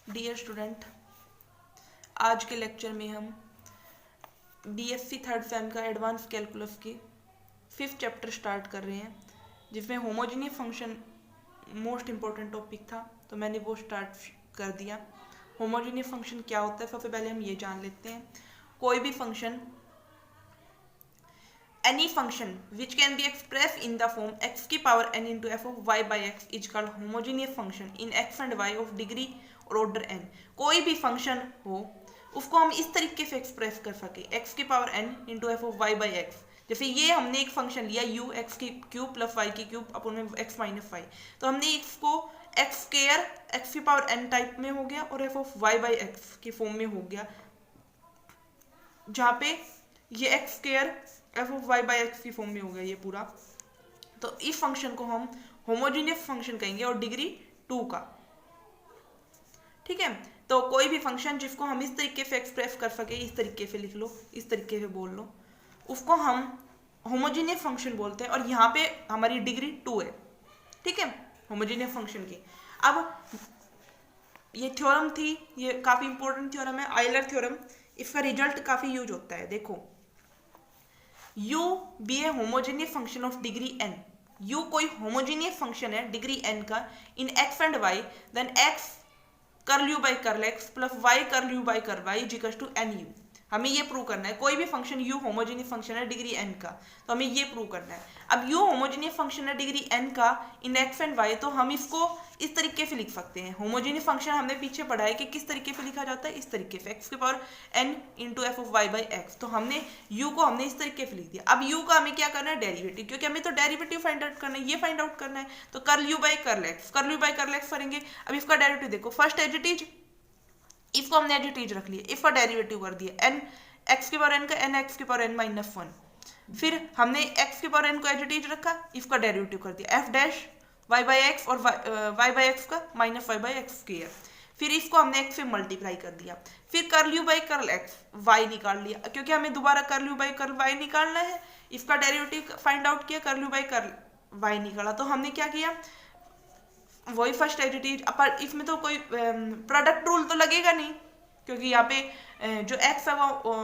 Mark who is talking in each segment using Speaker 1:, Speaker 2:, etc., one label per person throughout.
Speaker 1: Dear student, आज के lecture में हम बीएससी थर्ड सेम का एडवांस कैलकुलस की 5th चैप्टर स्टार्ट कर रहे हैं, जिसमें homogeneous function most important topic था, तो मैंने वो स्टार्ट कर दिया। होमोजेनियस फंक्शन क्या होता है, सबसे पहले हम ये जान लेते हैं। कोई भी function, any function which can be expressed in the form x की power n into f of y by x is called homogeneous function in x and y of degree और order n। कोई भी function हो उसको हम इस तरीके से एक्सप्रेस कर सके, x की power n into f of y by x. जैसे ये हमने एक फंक्शन लिया u x की क्यूब प्लस y की क्यूब अपन में x माइनस वाई, तो हमने इसको x स्क्वायर x की पावर n टाइप में हो गया और f of y by x की फॉर्म में हो गया, जहाँ पे ये x square f of y by x की फॉर्म में हो गया ये पूरा। तो इस फंक्शन को हम होमोजेनियस फंक्शन कहेंगे और डिग्री 2 का। ठीक है, तो कोई भी फंक्शन जिसको हम इस तरीके से एक्सप्रेस कर सके, इस तरीके से लिख लो, इस तरीके से बोल लो, उसको हम होमोजेनियस फंक्शन बोलते हैं। और यहाँ पे हमारी डिग्री 2 है। ठीक है, होमोजेनियस फंक्शन की। अब ये थ्योरम थी, ये काफी इंपॉर्टेंट थ्योरम है, आयलर थ्योरम। इसका रिजल्ट काफी यूज होता है। देखो, u be a homogeneous function of degree n। u कोई होमोजीनियस फंक्शन है डिग्री n का in x and y, then x curl u by curl x plus y curl u by curl y is equal to n u। हमें ये prove करना है कोई भी function u homogeneous function है degree n का, तो हमें ये प्रूव करना है। अब u होमोजेनियस फंक्शन है डिग्री n का इन x एंड y, तो हम इसको इस तरीके से लिख सकते हैं। होमोजेनियस फंक्शन हमने पीछे पढ़ा है कि किस तरीके से लिखा जाता है, इस तरीके से, x की power n into f of y by x. तो हमने u को हमने इस तरीके से लिख दिया। अब u का हमें क्या करना है, डेरिवेटिव, क्योंकि हमें तो डेरिवेटिव फाइंड आउट करना है, ये फाइंड आउट करना है। तो curl u by curl x करेंगे। अब इसका डेरिवेटिव देखो, फर्स्ट एज इट इज, इसको हमने एज इट इज रख लिया, इसका डेरिवेटिव कर दिया n x की पावर n का n x की पावर n माइनस 1। फिर हमने x की पावर n को एज इट इज रखा, इसका डेरिवेटिव कर दिया f dash y by x और y बाई एक्स का minus y by x square. फिर इसको हमने x से मल्टीप्लाई कर दिया। फिर curl u by curl x y निकाल लिया, क्योंकि हमें दोबारा curl u by curl y निकालना है। इसका डेरिवेटिव फाइंड आउट किया, curl u by curl y निकाला। तो हमने क्या किया, वही फर्स्ट एज इट इज। पर इसमें तो कोई प्रोडक्ट रूल तो लगेगा नहीं, क्योंकि यहाँ पे जो x है वो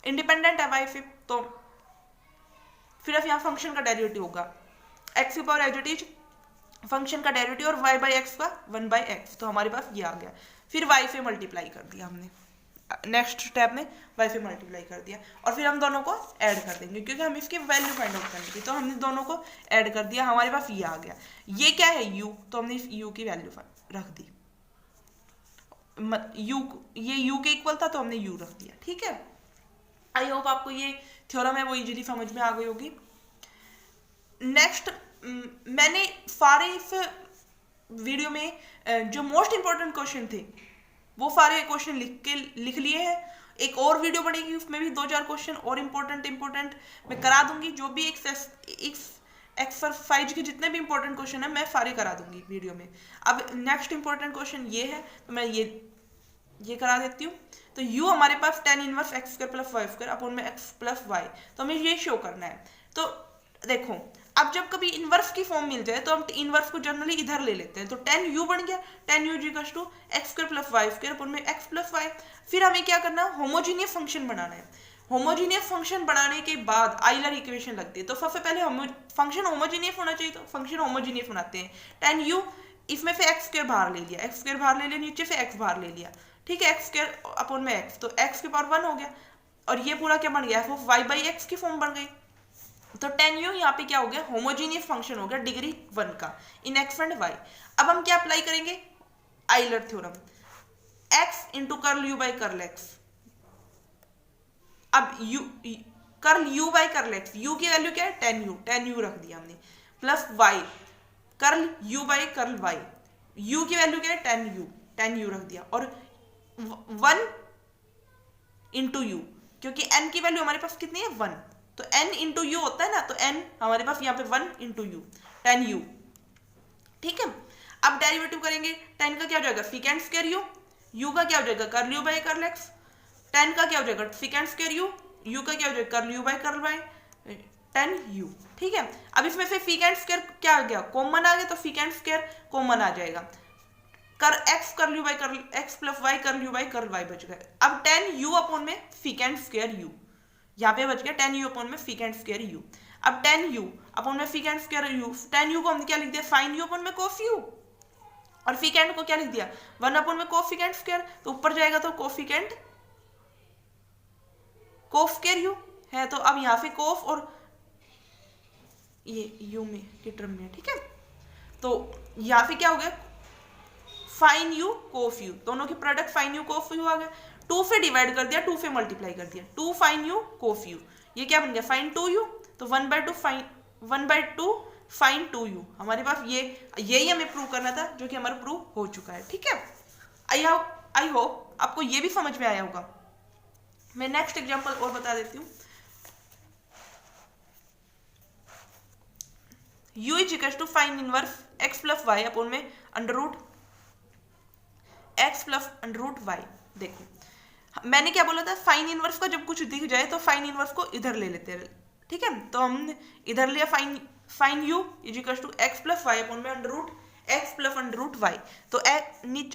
Speaker 1: इंडिपेंडेंट है y से, तो फिर यहाँ फंक्शन का डेरिवेटिव होगा x की power as it is function का डेरिवेटिव और y बाई एक्स का 1 बाई एक्स। तो हमारे पास ये आ गया। फिर y से मल्टीप्लाई कर दिया हमने, नेक्स्ट स्टेप में y से मल्टीप्लाई कर दिया, और फिर हम दोनों को ऐड कर देंगे, क्योंकि हम इसकी वैल्यू फाइंड आउट करनी थी। तो हमने दोनों को ऐड कर दिया, हमारे पास ये आ गया। ये क्या है, u, तो हमने इस u की वैल्यू रख दी। ये u के इक्वल था, तो हमने u रख दिया। ठीक है, आई होप आपको ये थ्योरम है वो इजीली समझ में आ गई होगी। नेक्स्ट, मैंने सारे इस वीडियो में जो मोस्ट इंपॉर्टेंट क्वेश्चन थे वो सारे क्वेश्चन लिख लिए हैं। एक और वीडियो बनेगी, उसमें भी 2-4 क्वेश्चन और इम्पोर्टेंट मैं करा दूंगी। जो भी एक्सरसाइज के जितने भी इंपॉर्टेंट क्वेश्चन है मैं सारे करा दूंगी वीडियो में। अब नेक्स्ट इंपॉर्टेंट क्वेश्चन ये है, तो मैं ये करा देती हूँ। तो u हमारे पास tan inverse x square plus y square upon में x प्लस वाई, तो हमें ये शो करना है। तो देखो, अब जब कभी इनवर्स की फॉर्म मिल जाए तो हम इनवर्स को जनरली इधर ले लेते हैं। तो tan u बन गया, tan u equals to x square plus y square upon में x प्लस वाई। फिर हमें क्या करना है, होमोजीनियस फंक्शन बनाना है। होमोजीनियस फंक्शन बनाने के बाद आइलर इक्वेशन लगती है। तो सबसे पहले फंक्शन होमोजीनियस होना चाहिए, तो फंक्शन होमोजीनियस बनाते हैं। tan u, इसमें से x स्क्वायर बाहर ले लिया, x स्क्वायर बाहर ले लिया, नीचे से x बाहर ले लिया। ठीक है, x स्क्वायर अपॉन में x, तो x की पावर 1 हो गया, और ये पूरा क्या बन गया, f of y by x की फॉर्म बन गई। तो tan u यहाँ पे क्या हो गया, होमोजीनियस फंक्शन हो गया डिग्री 1 का इन x एंड y। अब हम क्या अप्लाई करेंगे, Euler theorem, x into curl u by curl x। अब curl u by curl x, u की वैल्यू क्या है, tan u रख दिया हमने, plus y curl u by curl y, u की वैल्यू क्या है, tan u रख दिया, और 1 इंटू u, क्योंकि n की वैल्यू हमारे पास कितनी है, 1, तो n इंटू u होता है ना, तो n हमारे पास यहाँ पे 1 इंटू u, tan u। ठीक है, अब डेरिवेटिव करेंगे, tan का क्या हो जाएगा, सेकेंड स्क्वायर u का क्या हो जाएगा, curl u by curl x, tan का क्या हो जाएगा, सेकेंड स्क्वायर u का क्या हो जाएगा, curl u by curl y, tan u। ठीक है, अब इसमें से सेकेंड स्क्वायर क्या आ गया, कॉमन आ गया, तो सेकेंड स्क्वायर कॉमन आ जाएगा। कर x curl u by curl x plus y curl u by curl Y बच गए। अब टेन यू अपॉन में फिकेंड स्क्वायर यू, यहाँ पे बच गया टेन यू अपॉन में फिकेंड स्क्वायर यू। अब टेन यू अपॉन में फिकेंड स्क्वायर यू, टेन यू को हमने क्या लिख दिया फाइन यू अपॉन में कोफ यू, और फिकेंड को क्या लिख दिया वन अपॉन में कोफिकेंड स्क्वायर, तो ऊपर जाएगा तो कोफिकेंड कोफ स्क्वायर यू है। तो अब यहाँ पे कोफ और ये यू में के टर्म में, ठीक है। तो यहाँ पे क्या हो गया फाइन यू कोफ यू, दोनों की प्रोडक्ट फाइन यू कोफ यू आ गया। 2 से डिवाइड कर दिया, 2 से मल्टीप्लाई कर दिया, 2 फाइन यू कोफ यू, ये क्या बन गया फाइन 2u, तो 1/2 फाइन 1/2 फाइन 2u। हमारे पास यही हमें प्रूव करना था, जो कि हमारा प्रूव हो चुका है, ठीक है। आई होप आपको ये भी समझ में आया होगा। मैं नेक्स्ट एग्जांपल और बता देती हूँ। u is equal to sine inverse x plus y upon में under root x plus under root y. देखो मैंने क्या बोला था, फाइन इनवर्स का जब कुछ दिख जाए तो फाइन इनवर्स को इधर ले लेते हैं, ठीक है। तो हम इधर लिया sine u is equal to x plus y upon में under root x plus under root y. तो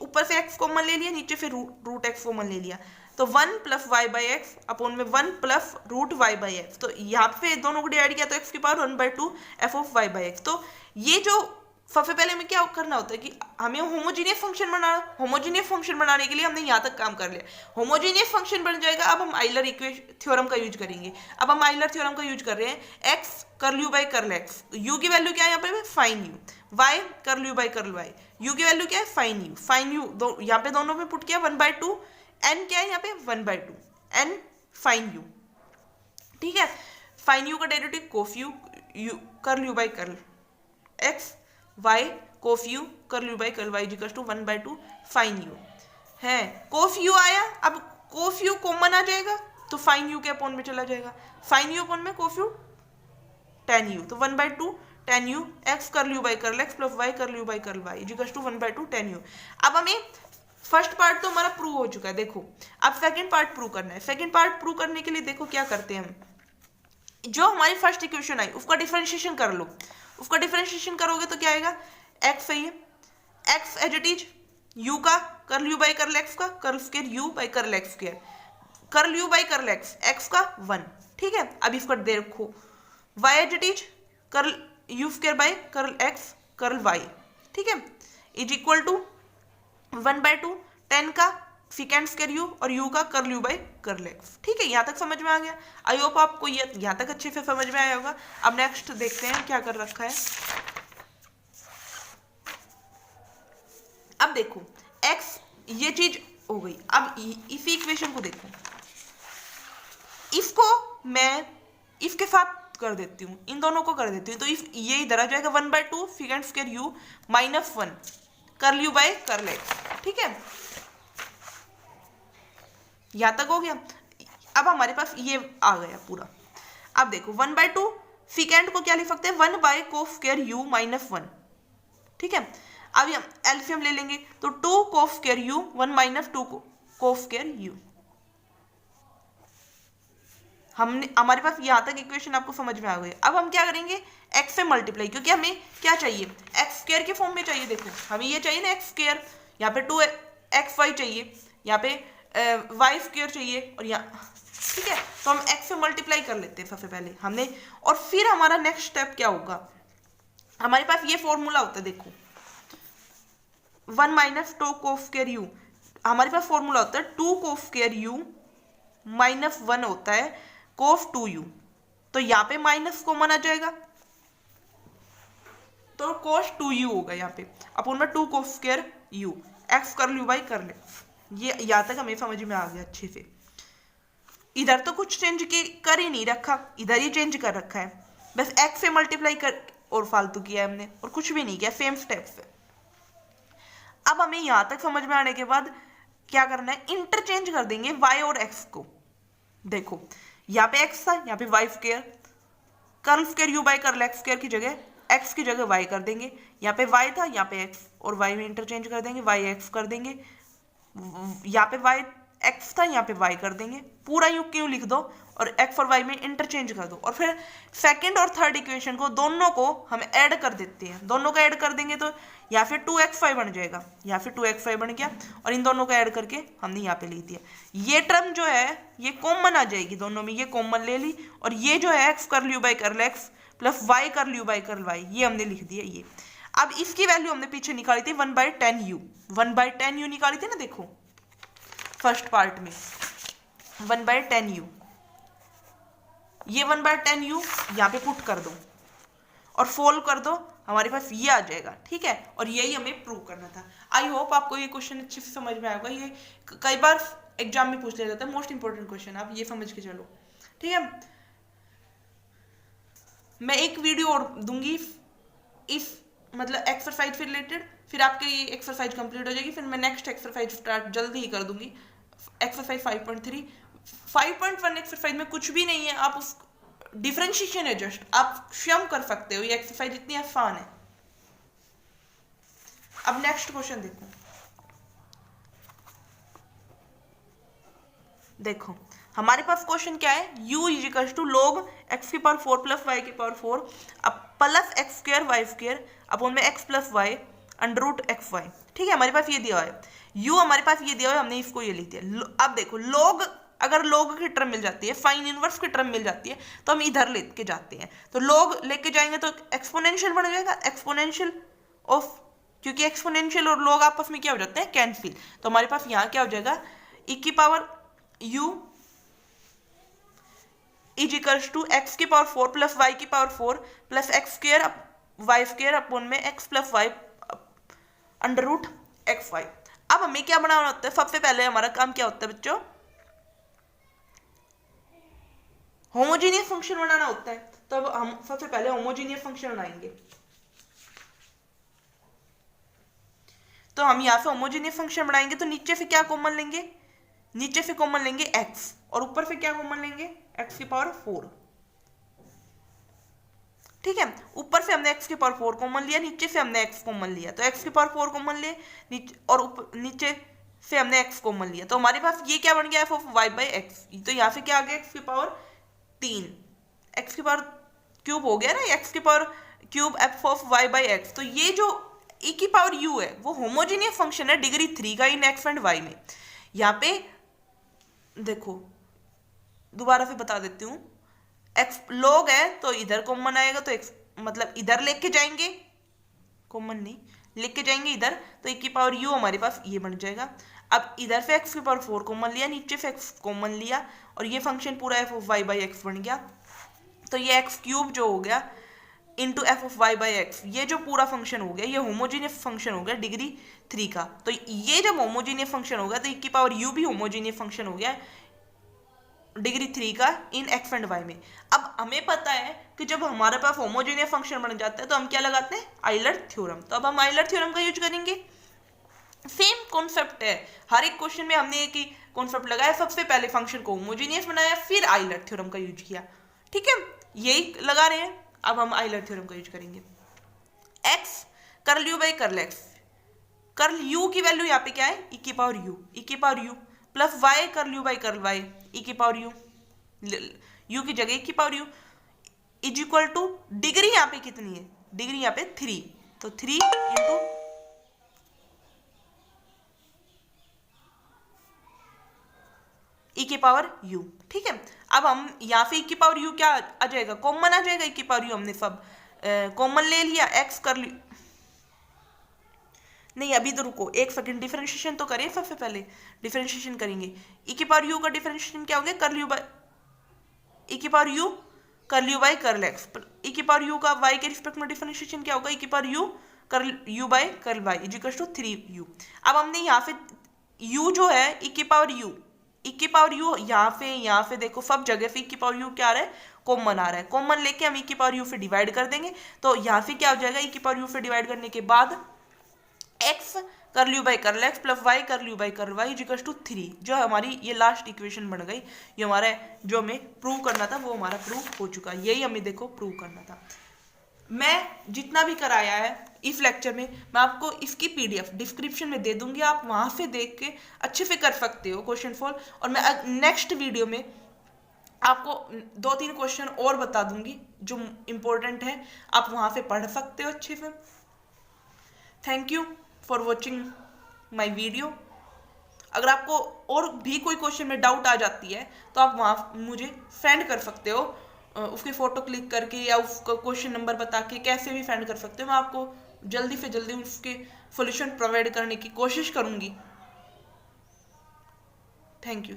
Speaker 1: ऊपर से x कॉमन ले लिया, नीचे से रूट x कॉमन ले लिया, तो 1 plus y by x upon में 1 plus root y by x. तो यहाँ पे दोनों को डिवाइड किया तो x की power 1/2 f of y by x. तो ये जो सबसे पहले हमें क्या करना होता है कि हमें होमोजीनियस फंक्शन बनाना, होमोजीनियस फंक्शन बनाने के लिए हमने यहाँ तक काम कर लिया, होमोजीनियस फंक्शन बन जाएगा। अब हम आइलर थ्योरम का यूज करेंगे। अब हम आइलर थ्योरम का यूज कर रहे हैं, x curl u by curl x, you की वैल्यू क्या है यहाँ पे fine you, Y curl u by curl Y, you की वैल्यू क्या है फाइन यू यहाँ पे दोनों में पुट किया 1/2, एन क्या है यहाँ पे 1/2 एन फाइन यू, ठीक है। फाइन यू का derivative cos u curl u by curl x, y cos u curl u by curl y equal to 1/2 sine u है। कोफ यू आया, अब कोफ यू कॉमन आ जाएगा तो फाइन यू के upon में चला जाएगा, फाइन यू अपॉन में कोफ यू टेन यू, तो 1/2 tan u x curl u by curl x plus y curl u by curl y equal to 1/2 tan u. अब हमें फर्स्ट पार्ट तो हमारा प्रूव हो चुका है। देखो अब सेकंड पार्ट प्रूव करना है। सेकंड पार्ट प्रूव करने के लिए देखो क्या करते हैं हम, जो हमारी फर्स्ट इक्वेशन आई उसका डिफरेंशिएशन कर लो। उसका डिफरेंशिएशन करोगे तो क्या आएगा, एक्स सही है, x as it is u का curl u by curl x का curl square u by curl x square, curl u by curl x का 1, ठीक है। अब इसको देखो वाई एज इट इज कर you square by curl x कर वाई, ठीक है, इज इक्वल टू 1/2 10 का फिकेंड स्क्वायर यू और यू का curl u by curl x, ठीक है। यहाँ तक समझ में आ गया। आई होप आपको ये यहाँ तक अच्छे से समझ में आया होगा। अब नेक्स्ट देखते हैं क्या कर रखा है। अब देखो x ये चीज हो गई। अब इसी इक्वेशन को देखो, इसको मैं इसके साथ कर देती हूँ, इन दोनों को कर देती हूँ, तो ये इधर आ जाएगा 1/2 फिकेंड स्क्वायर यू माइनस 1 कर ल्यू बाई कर एक्स, ठीक है। यहां तक हो गया। अब हमारे पास ये आ गया पूरा। अब देखो 1/2 फिकेंड को क्या लिख सकते हैं 1 बाई कोफ स्क्वायर यू माइनस 1, ठीक है। अब हम एलसीएम ले लेंगे तो 2 cos square u 1 minus 2 cos square u. हमारे पास यहां तक इक्वेशन आपको समझ में आ गई। अब हम क्या करेंगे x से मल्टीप्लाई, क्योंकि हमें क्या चाहिए एक्स स्क्वायर के फॉर्म में चाहिए। देखो हमें ये चाहिए ना एक्स स्क्वायर, यहाँ पे 2xy चाहिए, यहाँ पे वाई स्क्वायर चाहिए और यहाँ, ठीक है। तो हम x से मल्टीप्लाई कर लेते हैं सबसे पहले हमने, और फिर हमारा नेक्स्ट स्टेप क्या होगा, हमारे पास ये फॉर्मूला होता है। देखो 1 माइनस 2 कोफ स्क्वायर यू, हमारे पास फॉर्मूला होता है 2 कोफ स्क्वायर यू माइनस 1 होता है कोफ 2u, तो यहाँ पे माइनस कॉमन आ जाएगा तो कोस 2u होगा यहाँ पे अपॉन में 2 cos square you x curl u by कर ले। ये यहाँ तक हमें समझ में आ गया अच्छे से। इधर तो कुछ चेंज कर ही नहीं रखा, इधर ही चेंज कर रखा है, बस x से मल्टीप्लाई कर और फालतू किया हमने और कुछ भी नहीं किया, सेम स्टेप से। अब हमें यहाँ तक समझ में आने के बाद क्या करना है, इंटरचेंज कर देंगे y और x को। देखो यहाँ पे x था, यहाँ पे y square, curl square u by curl x square की जगह x की जगह y कर देंगे। यहाँ पे y था, यहाँ पे x और y में इंटरचेंज कर देंगे, y x कर देंगे। यहाँ पे y x था, यहाँ पे y कर देंगे। पूरा यू क्यों लिख दो और x और y में इंटरचेंज कर दो, और फिर सेकंड और थर्ड इक्वेशन को दोनों को हम ऐड कर देते हैं। दोनों को ऐड कर देंगे तो या फिर 2x5 बन जाएगा, या फिर 2x5 बन गया और इन दोनों को ऐड करके हमने यहाँ पे लिख दिया। ये टर्म जो है ये कॉमन आ जाएगी दोनों में, ये कॉमन ले ली और ये जो है x curl you by curl x plus y curl you by curl y ये हमने लिख दिया ये। अब इसकी वैल्यू हमने पीछे निकाली थी 1/10u, 1/10u निकाली थी ना, देखो फर्स्ट पार्ट में 1/10u, ये 1/10u यहाँ पे पुट कर दो और सोल्व कर दो, हमारे पास ये आ जाएगा। ठीक है, और यही हमें प्रूव करना था। आई होप आपको ये क्वेश्चन अच्छे से समझ में आएगा। ये कई बार एग्जाम में पूछ लिया जाता है, मोस्ट इंपोर्टेंट क्वेश्चन, आप ये समझ के चलो। ठीक है, मैं एक वीडियो और दूंगी इस मतलब एक्सरसाइज से रिलेटेड, फिर आपकी ये एक्सरसाइज कंप्लीट हो जाएगी, फिर मैं नेक्स्ट एक्सरसाइज स्टार्ट जल्दी ही कर दूंगी। एक्सरसाइज 5.3 5.1 एक्सरसाइज में कुछ भी नहीं है, आप उस डिफरेंशिएशन है जस्ट, आप स्वयं कर सकते हो, ये एक्सरसाइज इतनी आसान है। अब नेक्स्ट क्वेश्चन देखो हमारे पास क्वेश्चन क्या है, u is equal to log x की पावर 4 प्लस y की पावर 4 अब plus x square y square upon में x plus y under root x y. ठीक है, हमारे पास ये दिया हुआ है, u हमारे पास ये दिया हुआ है, हमने इसको ये लिख दिया। अब देखो log, अगर log की टर्म मिल जाती है, फाइन इनवर्स की टर्म मिल जाती है, तो हम इधर लेके जाते हैं, तो log लेके जाएंगे तो एक्सपोनेंशियल बन जाएगा, एक्सपोनेंशियल ऑफ, क्योंकि एक्सपोनेंशियल और log आपस में क्या हो जाते हैं, कैंसिल। तो हमारे पास यहाँ क्या हो जाएगा, e की power u is equals to x की पावर 4 प्लस वाई की power 4 plus x square y square upon में x plus y under root x y. अब हमें क्या बनाना होता है, सबसे पहले हमारा काम क्या होता है बच्चों, होमोजीनियस फंक्शन बनाना होता है। तो अब हम सबसे पहले होमोजीनियस फंक्शन बनाएंगे, तो हम यहाँ से होमोजीनियस फंक्शन बनाएंगे, तो नीचे से क्या कॉमन लेंगे, नीचे से कॉमन लेंगे x और ऊपर से क्या कॉमन लेंगे, x की पावर 4। ठीक है, ऊपर से हमने x की पावर 4 कॉमन लिया, नीचे से हमने x कॉमन लिया, तो x की पावर 4 कॉमन लिए नीचे, और नीचे से हमने x कॉमन लिया, तो हमारे पास ये क्या बन गया, f of y by x. तो यहाँ से क्या आ गया, x की पावर 3, x की पावर क्यूब हो गया ना, x की power cube f of y by x. तो ये जो e की पावर u है वो होमोजीनियस फंक्शन है डिग्री 3 का इन x एंड y में। यहाँ पे देखो दोबारा से बता देती हूँ, x log है तो इधर कॉमन आएगा, तो x मतलब इधर लेके जाएंगे, कॉमन नहीं लेके जाएंगे इधर, तो e की पावर u हमारे पास ये बन जाएगा। अब इधर से x की पावर 4 कॉमन लिया, नीचे से x कॉमन लिया, और ये फंक्शन पूरा f of y by x बन गया। तो ये x क्यूब जो हो गया into f of y by x, ये जो पूरा फंक्शन हो गया ये होमोजीनियस फंक्शन हो गया डिग्री 3 का। तो ये जब होमोजीनियस फंक्शन हो गया तो e की पावर u भी होमोजीनियस फंक्शन हो गया डिग्री 3 का इन एक्स एंड वाई में। अब हमें पता है कि जब हमारे पास होमोजीनियस फंक्शन बन जाता है तो हम क्या लगाते हैं, आइलर थ्योरम। तो अब हम आइलर थ्योरम का यूज करेंगे। सेम कॉन्सेप्ट है, हर एक क्वेश्चन में हमने एक ही कॉन्सेप्ट लगाया, सबसे पहले फंक्शन को होमोजीनियस बनाया, फिर आइलर थ्योरम का यूज किया। ठीक है, यही लगा रहे हैं। अब हम आइलर थ्योरम का यूज करेंगे। x curl u by curl x, curl u की वैल्यू यहाँ पे क्या है, e की पावर u, e की power u plus y curl u by curl y, e की पावर u, u की जगह e की power u is equal two degree यहाँ पे कितनी है, डिग्री यहाँ पे 3, तो 3 इंटू e की पावर u। ठीक है, अब हम यहाँ से e की पावर u क्या आ जाएगा, कॉमन आ जाएगा, e की पावर u हमने सब कॉमन ले लिया, x कर ली, नहीं अभी तो रुको एक सेकंड, डिफरेंशिएशन तो करें, सबसे पहले डिफरेंशिएशन करेंगे। e की पावर u का डिफरेंशिएशन क्या हो गया, कर्ल u बाई e की power u curl u by curl x, e की पावर u का y के रिस्पेक्ट में डिफरेंशिएशन क्या होगा, e की power u curl u by curl y is equal to 3u। अब हमने यहाँ पे u जो है e की पावर u, e की पावर u यहाँ पे देखो सब जगह से e की पावर u क्या आ रहा है, कॉमन आ रहा है, कॉमन लेके हम e की पावर u से डिवाइड कर देंगे, तो यहाँ से क्या हो जाएगा, e की पावर u से डिवाइड करने के बाद x curl u by curl x plus y curl u by curl y is equal to 3, जो हमारी ये लास्ट इक्वेशन बन गई। ये हमारा जो हमें प्रूव करना था वो हमारा प्रूव हो चुका, यही हमें देखो प्रूव करना था। मैं जितना भी कराया है इस लेक्चर में मैं आपको इसकी पीडीएफ डिस्क्रिप्शन में दे दूंगी, आप वहां से देख के अच्छे से कर सकते हो क्वेश्चन सॉल्व, और मैं नेक्स्ट वीडियो में आपको 2-3 क्वेश्चन और बता दूंगी जो इम्पोर्टेंट है, आप वहां से पढ़ सकते हो अच्छे से। Thank you for watching my video. अगर आपको और भी कोई क्वेश्चन में डाउट आ जाती है तो आप वहाँ मुझे सेंड कर सकते हो, उसकी फ़ोटो क्लिक करके या उसका क्वेश्चन नंबर बता के कैसे भी सेंड कर सकते हो। मैं आपको जल्दी से जल्दी उसके सॉल्यूशन प्रोवाइड करने की कोशिश करूँगी। Thank you.